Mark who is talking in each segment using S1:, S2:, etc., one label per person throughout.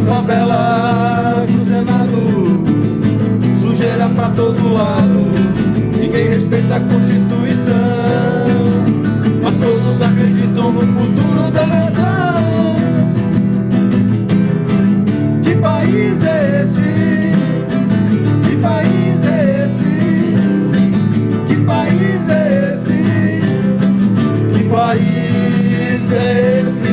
S1: favelas, no Senado, sujeira pra todo lado. Ninguém respeita a Constituição, mas todos acreditam no futuro da nação. Que país é esse? Que país é esse? Que país é esse? Que país é esse?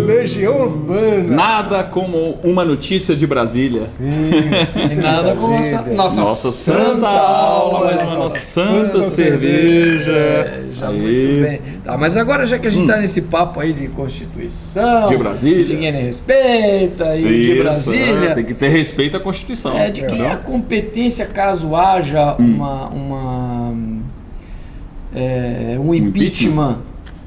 S2: Legião Urbana.
S3: Nada como uma notícia de Brasília.
S2: Sim,
S4: Nada como nossa santa aula, mais uma nossa santa cerveja. Já
S3: Aí.
S4: muito bem. Tá, mas agora, já que a gente tá nesse papo aí de Constituição,
S3: De Brasília.
S4: ninguém respeita, e de
S3: Isso,
S4: Brasília.
S3: tem que ter respeito à Constituição.
S4: De quem é a competência caso haja um impeachment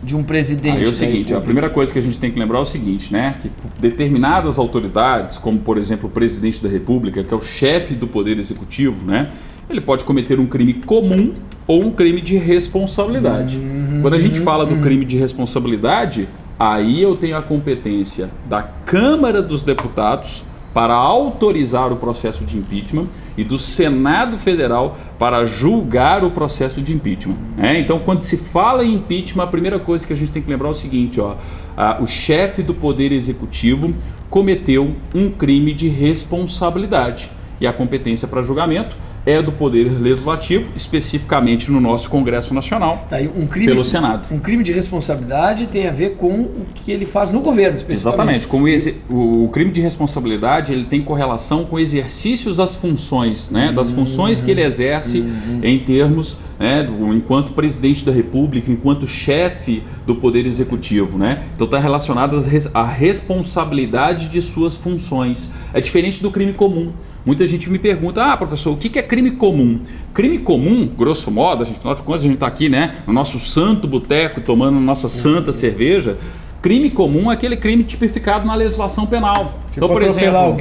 S4: de um presidente?
S3: Aí é o seguinte, a primeira coisa que a gente tem que lembrar é o seguinte, né? Que determinadas autoridades, como por exemplo o presidente da República, que é o chefe do Poder Executivo, né? Ele pode cometer um crime comum ou um crime de responsabilidade. Quando a gente fala do crime de responsabilidade, aí eu tenho a competência da Câmara dos Deputados para autorizar o processo de impeachment e do Senado Federal para julgar o processo de impeachment. Então, quando se fala em impeachment, a primeira coisa que a gente tem que lembrar é o seguinte, o chefe do Poder Executivo cometeu um crime de responsabilidade e a competência para julgamento é do Poder Legislativo, especificamente no nosso Congresso Nacional,
S4: Tá aí,
S3: pelo Senado.
S4: Um crime de responsabilidade tem a ver com o que ele faz no governo, especificamente.
S3: Exatamente. O crime de responsabilidade ele tem correlação com exercícios das funções, né? Das funções que ele exerce em termos, né, enquanto presidente da República, enquanto chefe do Poder Executivo, né? Então está relacionado à responsabilidade de suas funções. É diferente do crime comum. Muita gente me pergunta, professor, o que é crime comum? Crime comum, grosso modo, afinal de contas a gente está aqui, né, no nosso santo boteco, tomando nossa santa cerveja. Crime comum é aquele crime tipificado na legislação penal.
S2: Tipo,
S3: Então, por exemplo,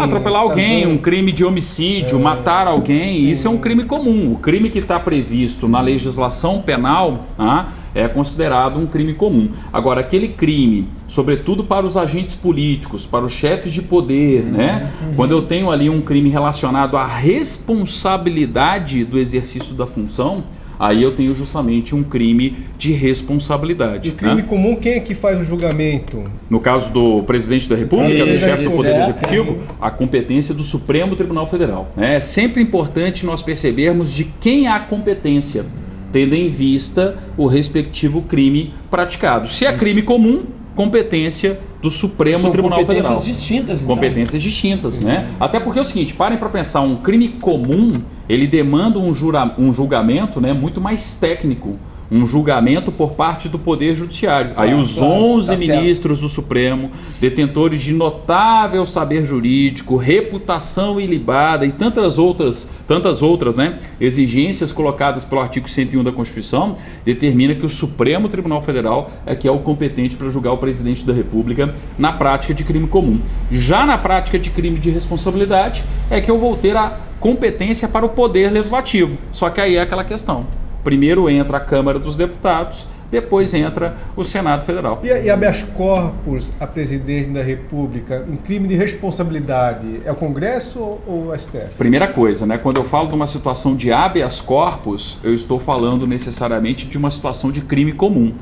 S3: atropelar alguém,
S2: também.
S3: um crime de homicídio, matar alguém, isso é um crime comum. O crime que está previsto na legislação penal é considerado um crime comum. Agora, aquele crime, sobretudo para os agentes políticos, para os chefes de poder, né? Quando eu tenho ali um crime relacionado à responsabilidade do exercício da função, aí eu tenho justamente um crime de responsabilidade.
S2: E o crime comum, quem é que faz o julgamento?
S3: No caso do presidente da República, do chefe do Poder
S4: Isso,
S3: Executivo, a competência do Supremo Tribunal Federal. É sempre importante nós percebermos de quem há a competência, tendo em vista o respectivo crime praticado. Se é crime comum, competência do Supremo Tribunal Federal.
S4: Competências distintas, então.
S3: Competências distintas, né? Até porque é o seguinte, parem para pensar, um crime comum, ele demanda um julgamento, né, muito mais técnico. Um julgamento por parte do Poder Judiciário. Aí os 11 ministros do Supremo, detentores de notável saber jurídico, reputação ilibada e tantas outras, né, exigências colocadas pelo artigo 101 da Constituição, determina que o Supremo Tribunal Federal é que é o competente para julgar o presidente da República na prática de crime comum. Já na prática de crime de responsabilidade é que eu vou ter a competência para o Poder Legislativo. Só que aí é aquela questão. Primeiro entra a Câmara dos Deputados, depois entra o Senado Federal.
S2: E habeas corpus a presidente da República em crime de responsabilidade, é o Congresso ou o STF?
S3: Primeira coisa, né? Quando eu falo de uma situação de habeas corpus, eu estou falando necessariamente de uma situação de crime comum.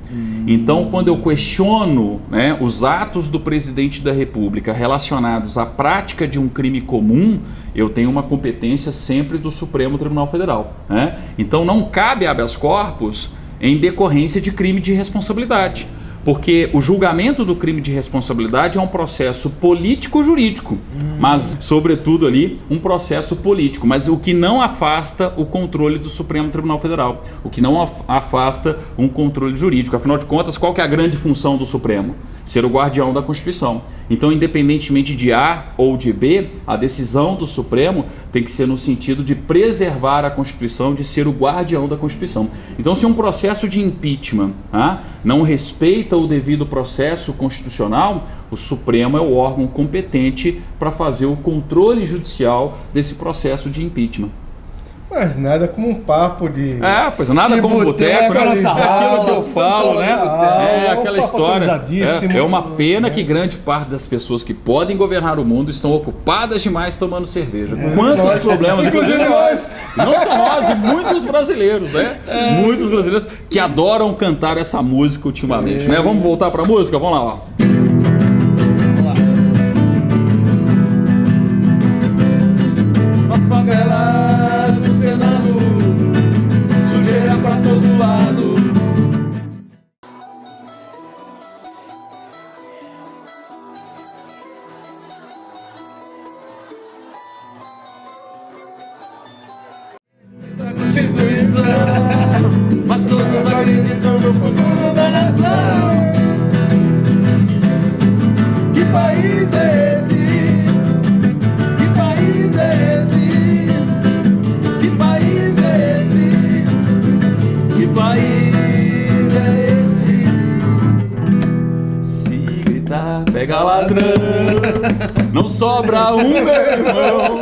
S3: Então, quando eu questiono, né, os atos do presidente da República relacionados à prática de um crime comum, eu tenho uma competência sempre do Supremo Tribunal Federal, né? Então, não cabe habeas corpus em decorrência de crime de responsabilidade. Porque o julgamento do crime de responsabilidade é um processo político-jurídico, mas, sobretudo ali, um processo político. Mas o que não afasta o controle do Supremo Tribunal Federal, o que não afasta um controle jurídico. Afinal de contas, qual que é a grande função do Supremo? Ser o guardião da Constituição. Então, independentemente de A ou de B, a decisão do Supremo tem que ser no sentido de preservar a Constituição, de ser o guardião da Constituição. Então, se um processo de impeachment não respeita o devido processo constitucional, o Supremo é o órgão competente para fazer o controle judicial desse processo de impeachment.
S2: Mas nada como um papo de...
S3: Pois nada como boteco, né? Aquilo que eu falo, né? Aquela história. É uma pena que grande parte das pessoas que podem governar o mundo estão ocupadas demais tomando cerveja. Quantos problemas, inclusive nós. Não só nós, e muitos brasileiros, né? Muitos brasileiros que adoram cantar essa música ultimamente, né? Vamos voltar pra música? Vamos lá, ó.
S1: Nas favelas do Senado, sujeira pra todo lado. Constituição, mas todos acreditam no futuro da nação. Que país é esse? Que país é esse? Que país é esse? Que país é esse?
S3: Se gritar, pega ladrão, não sobra um, meu irmão.